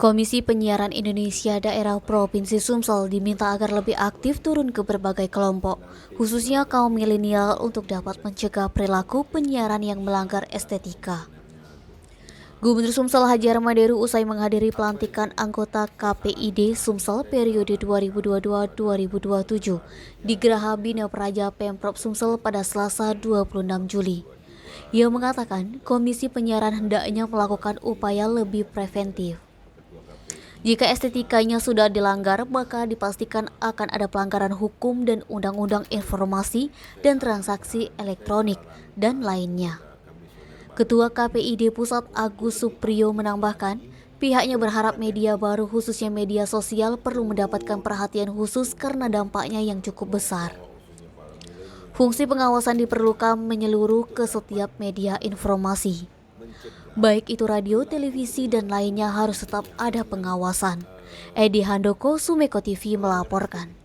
Komisi Penyiaran Indonesia Daerah Provinsi Sumsel diminta agar lebih aktif turun ke berbagai kelompok, khususnya kaum milenial untuk dapat mencegah perilaku penyiaran yang melanggar estetika. Gubernur Sumsel Hadjar Maderu usai menghadiri pelantikan anggota KPID Sumsel periode 2022-2027 di Geraha Bina Praja Pemprov Sumsel pada Selasa 26 Juli. Ia mengatakan Komisi Penyiaran hendaknya melakukan upaya lebih preventif. Jika estetikanya sudah dilanggar, maka dipastikan akan ada pelanggaran hukum dan Undang-Undang Informasi dan Transaksi Elektronik dan lainnya. Ketua KPID Pusat Agus Supriyo menambahkan, pihaknya berharap media baru khususnya media sosial perlu mendapatkan perhatian khusus karena dampaknya yang cukup besar. Fungsi pengawasan diperlukan menyeluruh ke setiap media informasi. Baik itu radio, televisi, dan lainnya harus tetap ada pengawasan. Edi Handoko, Sumeko TV melaporkan.